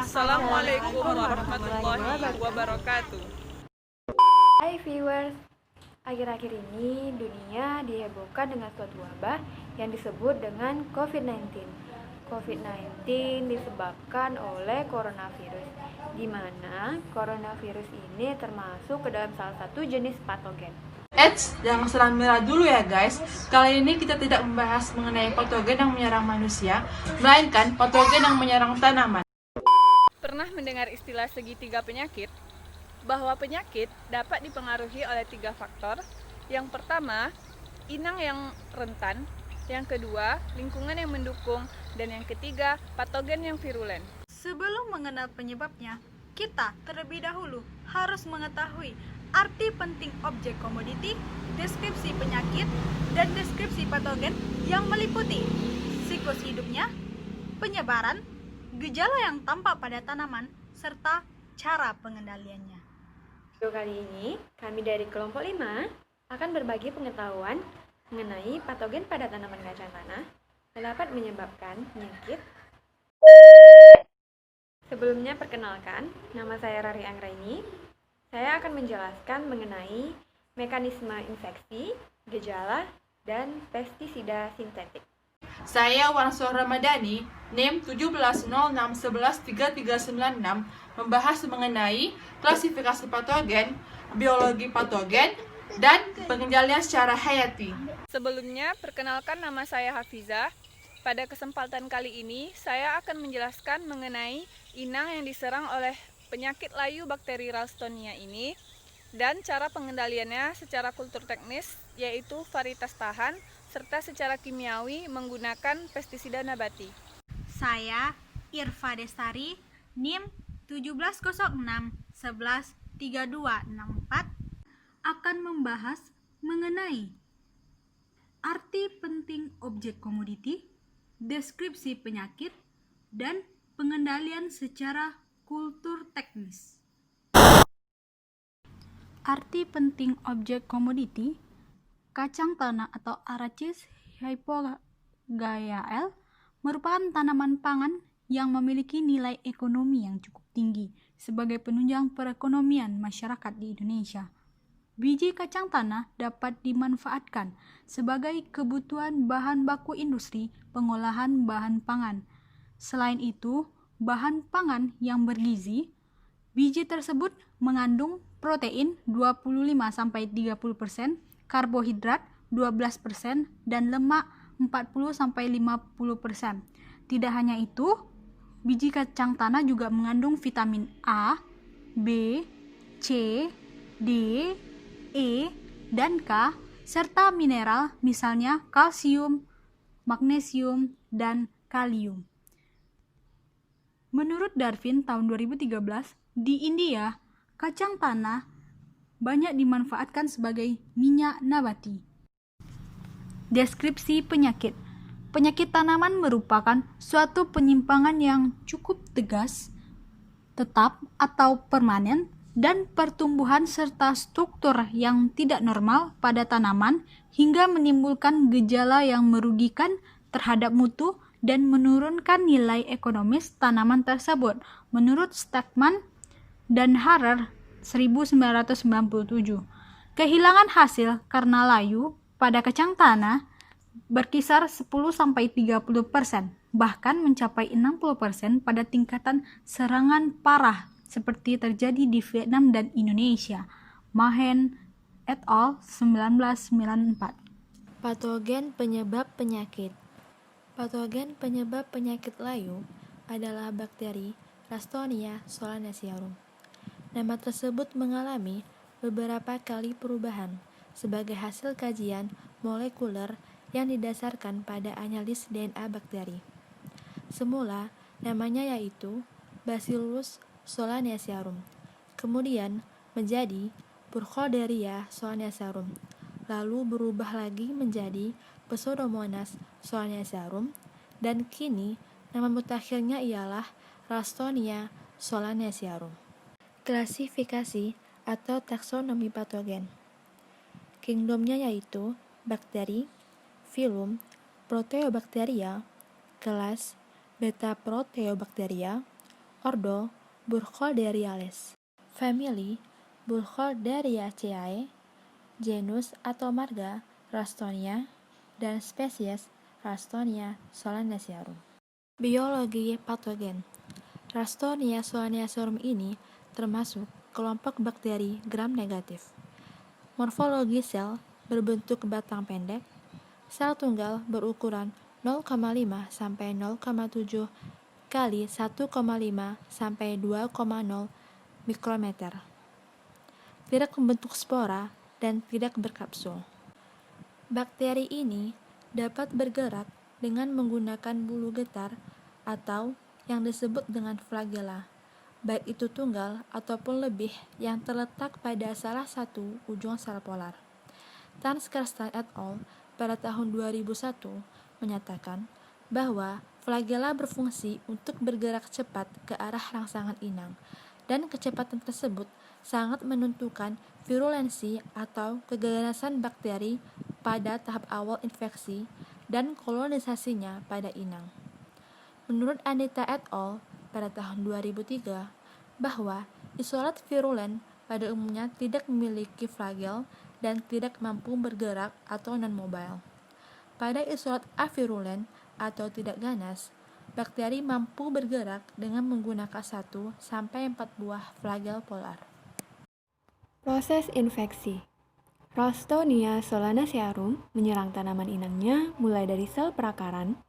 Assalamualaikum warahmatullahi wabarakatuh. Hai viewers, akhir-akhir ini dunia dihebohkan dengan suatu wabah yang disebut dengan COVID-19. COVID-19 disebabkan oleh coronavirus, di mana coronavirus ini termasuk ke dalam salah satu jenis patogen. Jangan seram merah dulu ya guys. Kali ini kita tidak membahas mengenai patogen yang menyerang manusia, melainkan patogen yang menyerang tanaman. Pernah mendengar istilah segitiga penyakit? Bahwa penyakit dapat dipengaruhi oleh 3 faktor. Yang pertama, inang yang rentan. Yang kedua, lingkungan yang mendukung. Dan yang ketiga, patogen yang virulen. Sebelum mengenal penyebabnya, kita terlebih dahulu harus mengetahui arti penting objek komoditi, deskripsi penyakit, dan deskripsi patogen yang meliputi siklus hidupnya, penyebaran, gejala yang tampak pada tanaman, serta cara pengendaliannya. Video kali ini, kami dari kelompok 5 akan berbagi pengetahuan mengenai patogen pada tanaman kacang tanah yang dapat menyebabkan penyakit. Sebelumnya perkenalkan, nama saya Rari Anggraini. Saya akan menjelaskan mengenai mekanisme infeksi, gejala, dan pestisida sintetik. Saya Wansur Ramadhani, NIM 1706113396, membahas mengenai klasifikasi patogen, biologi patogen, dan pengendalian secara hayati. Sebelumnya, perkenalkan nama saya Hafiza. Pada kesempatan kali ini, saya akan menjelaskan mengenai inang yang diserang oleh penyakit layu bakteri Ralstonia ini dan cara pengendaliannya secara kultur teknis, yaitu varietas tahan, serta secara kimiawi menggunakan pestisida nabati. Saya Irfa Destari, NIM 1706113264, akan membahas mengenai arti penting objek komoditi, deskripsi penyakit, dan pengendalian secara kultur teknis. Arti penting objek komoditi: kacang tanah atau Arachis hypogayae merupakan tanaman pangan yang memiliki nilai ekonomi yang cukup tinggi sebagai penunjang perekonomian masyarakat di Indonesia. Biji kacang tanah dapat dimanfaatkan sebagai kebutuhan bahan baku industri pengolahan bahan pangan. Selain itu, bahan pangan yang bergizi, biji tersebut mengandung protein 25-30%, karbohidrat 12%, dan lemak 40-50%. Tidak hanya itu, biji kacang tanah juga mengandung vitamin A, B, C, D, E, dan K, serta mineral misalnya kalsium, magnesium, dan kalium. Menurut Darwin tahun 2013, di India, kacang tanah banyak dimanfaatkan sebagai minyak nabati. Deskripsi penyakit. Penyakit tanaman merupakan suatu penyimpangan yang cukup tegas, tetap atau permanen, dan pertumbuhan serta struktur yang tidak normal pada tanaman hingga menimbulkan gejala yang merugikan terhadap mutu dan menurunkan nilai ekonomis tanaman tersebut, menurut Stegman dan Harrer 1997. Kehilangan hasil karena layu pada kacang tanah berkisar 10-30%, bahkan mencapai 60% pada tingkatan serangan parah seperti terjadi di Vietnam dan Indonesia. Mahen et al. 1994. Patogen penyebab penyakit. Patogen penyebab penyakit layu adalah bakteri Ralstonia solanacearum. Nama tersebut mengalami beberapa kali perubahan sebagai hasil kajian molekuler yang didasarkan pada analisis DNA bakteri. Semula namanya yaitu Bacillus solanacearum, kemudian menjadi Burkholderia solanacearum, lalu berubah lagi menjadi Pseudomonas solanacearum, dan kini nama mutakhirnya ialah Ralstonia solanacearum. Klasifikasi atau taksonomi patogen. Kingdomnya yaitu bakteri, filum Proteobacteria, kelas Beta Proteobacteria, Ordo Burkholderiales. Famili Burkholderiaceae. Genus atau marga Ralstonia dan spesies Ralstonia solanacearum. Biologi patogen. Ralstonia solanacearum ini termasuk kelompok bakteri gram negatif. Morfologi sel berbentuk batang pendek. Sel tunggal berukuran 0,5 sampai 0,7 kali 1,5 sampai 2,0 mikrometer. Tidak membentuk spora dan tidak berkapsul. Bakteri ini dapat bergerak dengan menggunakan bulu getar atau yang disebut dengan flagella, baik itu tunggal ataupun lebih yang terletak pada salah satu ujung sel polar. Tanskerstan et al. Pada tahun 2001 menyatakan bahwa flagella berfungsi untuk bergerak cepat ke arah rangsangan inang, dan kecepatan tersebut sangat menentukan virulensi atau keganasan bakteri pada tahap awal infeksi dan kolonisasinya pada inang. Menurut Anita et al. Pada tahun 2003, bahwa isolat virulen pada umumnya tidak memiliki flagel dan tidak mampu bergerak atau non-mobile. Pada isolat avirulen atau tidak ganas, bakteri mampu bergerak dengan menggunakan 1 sampai 4 buah flagel polar. Proses infeksi. Ralstonia solanacearum menyerang tanaman inangnya mulai dari sel perakaran,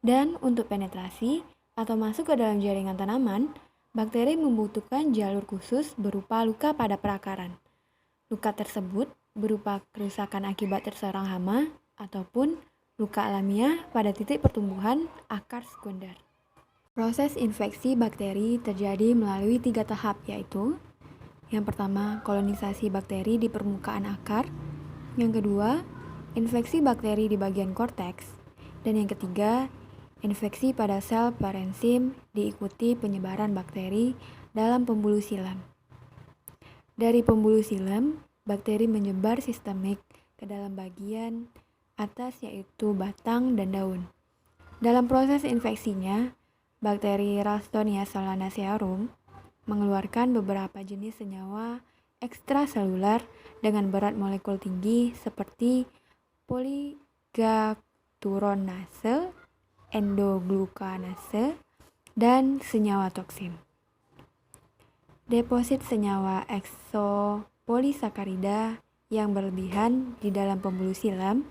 dan untuk penetrasi atau masuk ke dalam jaringan tanaman, bakteri membutuhkan jalur khusus berupa luka pada perakaran. Luka tersebut berupa kerusakan akibat terserang hama ataupun luka alamiah pada titik pertumbuhan akar sekunder. Proses infeksi bakteri terjadi melalui 3 tahap, yaitu yang pertama, kolonisasi bakteri di permukaan akar. Yang kedua, infeksi bakteri di bagian korteks. Dan yang ketiga, infeksi pada sel parenkim diikuti penyebaran bakteri dalam pembuluh silam. Dari pembuluh silam, bakteri menyebar sistemik ke dalam bagian atas yaitu batang dan daun. Dalam proses infeksinya, bakteri Ralstonia solanacearum mengeluarkan beberapa jenis senyawa ekstraseluler dengan berat molekul tinggi seperti poliglucuronase, endoglucanase, dan senyawa toksin. Deposit senyawa eksopolisakarida yang berlebihan di dalam pembuluh silam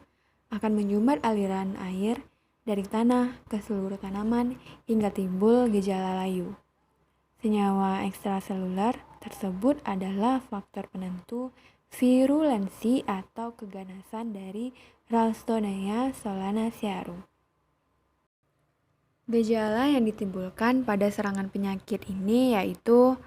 akan menyumbat aliran air dari tanah ke seluruh tanaman hingga timbul gejala layu. Senyawa ekstraseluler tersebut adalah faktor penentu virulensi atau keganasan dari Ralstonia solanacearum. Gejala yang ditimbulkan pada serangan penyakit ini yaitu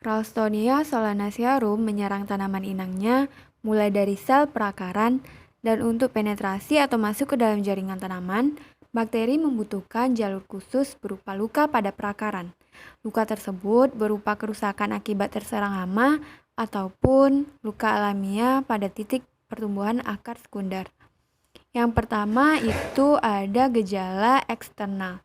Ralstonia solanacearum menyerang tanaman inangnya mulai dari sel perakaran, dan untuk penetrasi atau masuk ke dalam jaringan tanaman, bakteri membutuhkan jalur khusus berupa luka pada perakaran. Luka tersebut berupa kerusakan akibat terserang hama ataupun luka alamiah pada titik pertumbuhan akar sekunder. Yang pertama itu ada gejala eksternal.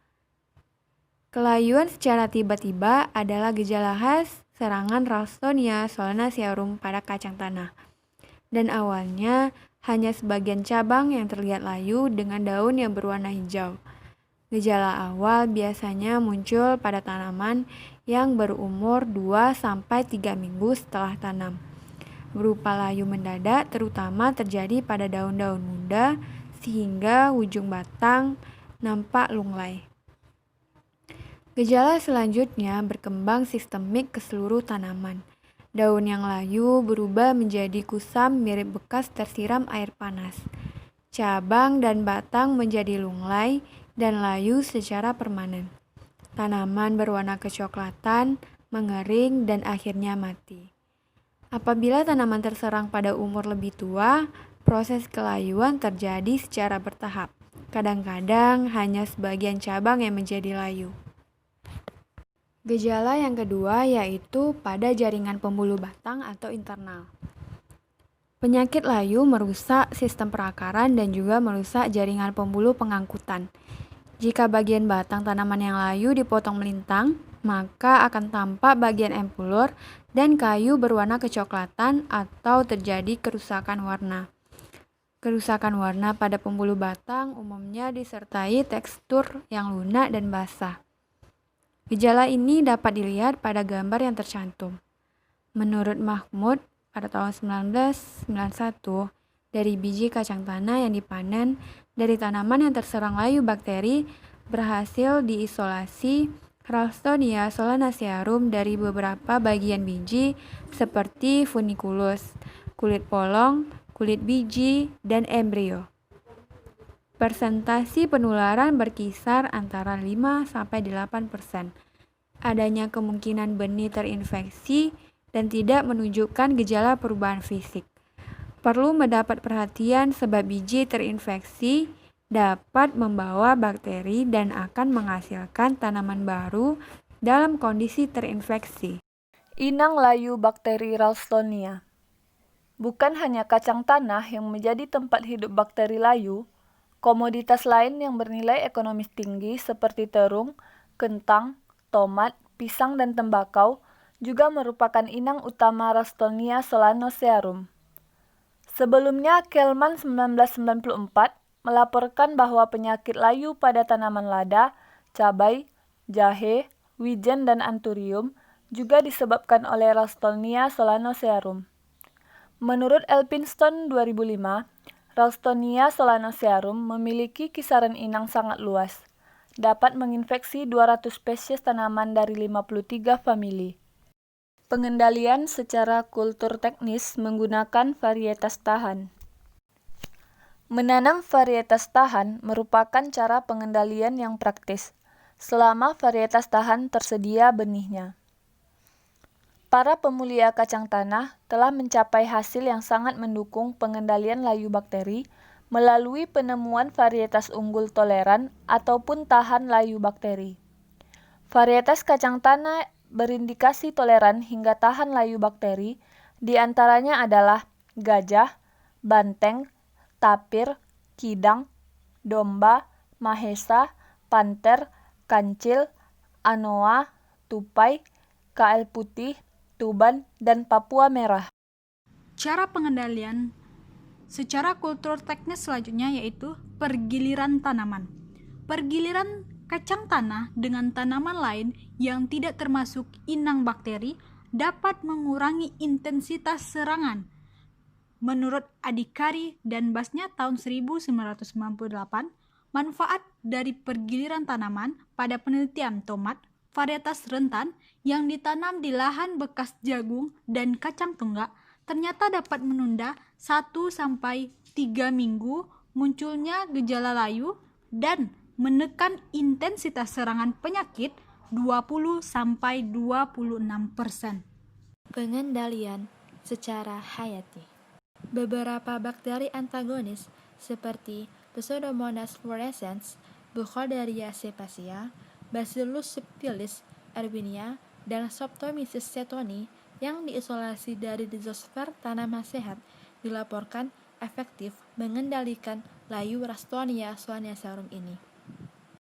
Kelayuan secara tiba-tiba adalah gejala khas serangan Ralstonia solanacearum pada kacang tanah. Dan awalnya hanya sebagian cabang yang terlihat layu dengan daun yang berwarna hijau. Gejala awal biasanya muncul pada tanaman yang berumur 2-3 minggu setelah tanam. Berupa layu mendadak terutama terjadi pada daun-daun muda sehingga ujung batang nampak lunglai. Gejala selanjutnya berkembang sistemik ke seluruh tanaman. Daun yang layu berubah menjadi kusam mirip bekas tersiram air panas. Cabang dan batang menjadi lunglai dan layu secara permanen. Tanaman berwarna kecoklatan, mengering, dan akhirnya mati. Apabila tanaman terserang pada umur lebih tua, proses kelayuan terjadi secara bertahap. Kadang-kadang hanya sebagian cabang yang menjadi layu. Gejala yang kedua yaitu pada jaringan pembuluh batang atau internal. Penyakit layu merusak sistem perakaran dan juga merusak jaringan pembuluh pengangkutan. Jika bagian batang tanaman yang layu dipotong melintang, maka akan tampak bagian empulur dan kayu berwarna kecoklatan atau terjadi kerusakan warna. Kerusakan warna pada pembuluh batang umumnya disertai tekstur yang lunak dan basah. Gejala ini dapat dilihat pada gambar yang tercantum. Menurut Mahmud, pada tahun 1991, dari biji kacang tanah yang dipanen dari tanaman yang terserang layu bakteri berhasil diisolasi Ralstonia solanacearum dari beberapa bagian biji seperti funiculus, kulit polong, kulit biji, dan embrio. Persentase penularan berkisar antara 5-8%. Adanya kemungkinan benih terinfeksi dan tidak menunjukkan gejala perubahan fisik. Perlu mendapat perhatian sebab biji terinfeksi dapat membawa bakteri dan akan menghasilkan tanaman baru dalam kondisi terinfeksi. Inang layu bakteri Ralstonia. Bukan hanya kacang tanah yang menjadi tempat hidup bakteri layu, komoditas lain yang bernilai ekonomis tinggi seperti terung, kentang, tomat, pisang, dan tembakau juga merupakan inang utama Ralstonia solanacearum. Sebelumnya, Kelman 1994 melaporkan bahwa penyakit layu pada tanaman lada, cabai, jahe, wijen, dan anthurium juga disebabkan oleh Ralstonia solanacearum. Menurut Elphinstone 2005, Ralstonia solanacearum memiliki kisaran inang sangat luas, dapat menginfeksi 200 spesies tanaman dari 53 famili. Pengendalian secara kultur teknis menggunakan varietas tahan. Menanam varietas tahan merupakan cara pengendalian yang praktis, selama varietas tahan tersedia benihnya. Para pemulia kacang tanah telah mencapai hasil yang sangat mendukung pengendalian layu bakteri melalui penemuan varietas unggul toleran ataupun tahan layu bakteri. Varietas kacang tanah berindikasi toleran hingga tahan layu bakteri, diantaranya adalah gajah, banteng, tapir, kidang, domba, mahesa, panter, kancil, anoa, tupai, KL putih, tuban, dan Papua merah. Cara pengendalian secara kultur teknis selanjutnya yaitu pergiliran tanaman. Pergiliran kacang tanah dengan tanaman lain yang tidak termasuk inang bakteri dapat mengurangi intensitas serangan. Menurut Adhikari dan Basnya tahun 1998, manfaat dari pergiliran tanaman pada penelitian tomat varietas rentan yang ditanam di lahan bekas jagung dan kacang tunggak ternyata dapat menunda 1-3 minggu munculnya gejala layu dan menekan intensitas serangan penyakit 20-26%. Pengendalian secara hayati. Beberapa bakteri antagonis seperti Pseudomonas fluorescens, Burkholderia cepacia, Bacillus subtilis, Erwinia, dan Streptomyces cetoni yang diisolasi dari rizosfer tanaman sehat dilaporkan efektif mengendalikan layu Ralstonia solanacearum ini.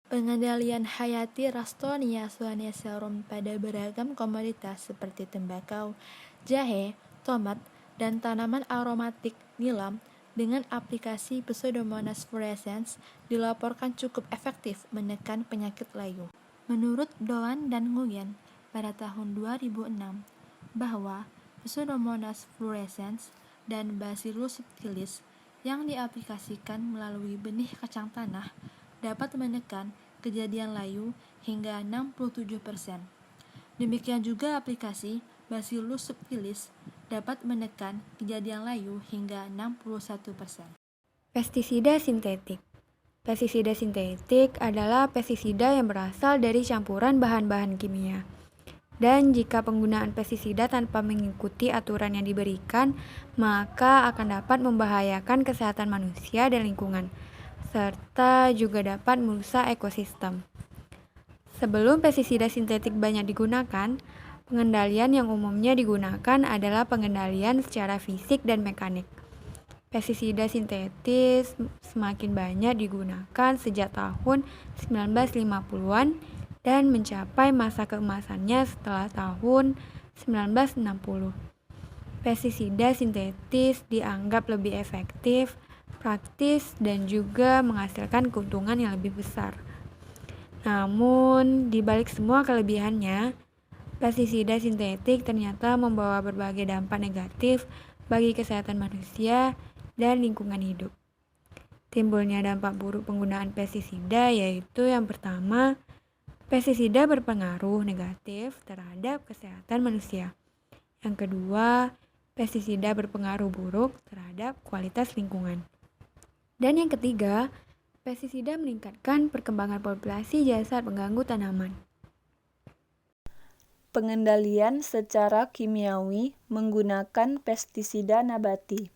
Pengendalian hayati Ralstonia solanacearum pada beragam komoditas seperti tembakau, jahe, tomat, dan tanaman aromatik nilam dengan aplikasi Pseudomonas fluorescens dilaporkan cukup efektif menekan penyakit layu. Menurut Doan dan Nguyen pada tahun 2006 bahwa Pseudomonas fluorescens dan Bacillus subtilis yang diaplikasikan melalui benih kacang tanah dapat menekan kejadian layu hingga 67%. Demikian juga aplikasi Bacillus subtilis dapat menekan kejadian layu hingga 61%. Pestisida sintetik. Pestisida sintetik adalah pestisida yang berasal dari campuran bahan-bahan kimia. Dan jika penggunaan pestisida tanpa mengikuti aturan yang diberikan, maka akan dapat membahayakan kesehatan manusia dan lingkungan, serta juga dapat merusak ekosistem. Sebelum pestisida sintetik banyak digunakan, pengendalian yang umumnya digunakan adalah pengendalian secara fisik dan mekanik. Pestisida sintetis semakin banyak digunakan sejak tahun 1950-an dan mencapai masa keemasannya setelah tahun 1960. Pestisida sintetis dianggap lebih efektif, praktis, dan juga menghasilkan keuntungan yang lebih besar. Namun, di balik semua kelebihannya, pestisida sintetik ternyata membawa berbagai dampak negatif bagi kesehatan manusia dan lingkungan hidup. Timbulnya dampak buruk penggunaan pestisida yaitu yang pertama, pestisida berpengaruh negatif terhadap kesehatan manusia. Yang kedua, pestisida berpengaruh buruk terhadap kualitas lingkungan. Dan yang ketiga, pestisida meningkatkan perkembangan populasi jasad pengganggu tanaman. Pengendalian secara kimiawi menggunakan pestisida nabati.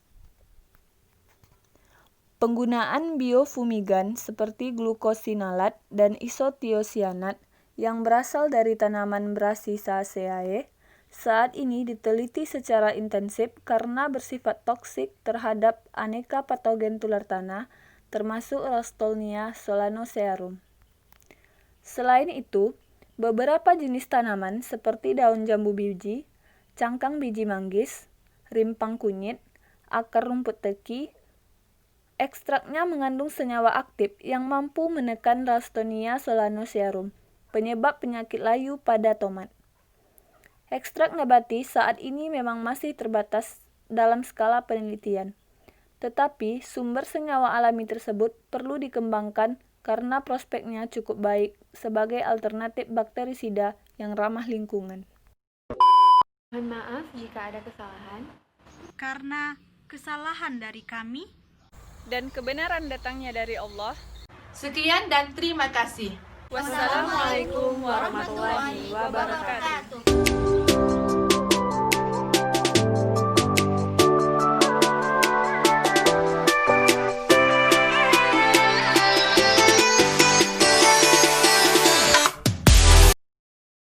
Penggunaan biofumigan seperti glukosinalat dan isotiosianat yang berasal dari tanaman Brassicaceae saat ini diteliti secara intensif karena bersifat toksik terhadap aneka patogen tular tanah, termasuk Ralstonia solanacearum. Selain itu, beberapa jenis tanaman seperti daun jambu biji, cangkang biji manggis, rimpang kunyit, akar rumput teki, ekstraknya mengandung senyawa aktif yang mampu menekan Ralstonia solanacearum, penyebab penyakit layu pada tomat. Ekstrak nabati saat ini memang masih terbatas dalam skala penelitian, tetapi sumber senyawa alami tersebut perlu dikembangkan karena prospeknya cukup baik sebagai alternatif bakterisida yang ramah lingkungan. Mohon maaf jika ada kesalahan. Karena kesalahan dari kami, Dan kebenaran datangnya dari Allah. Sekian dan terima kasih. Wassalamualaikum warahmatullahi wabarakatuh.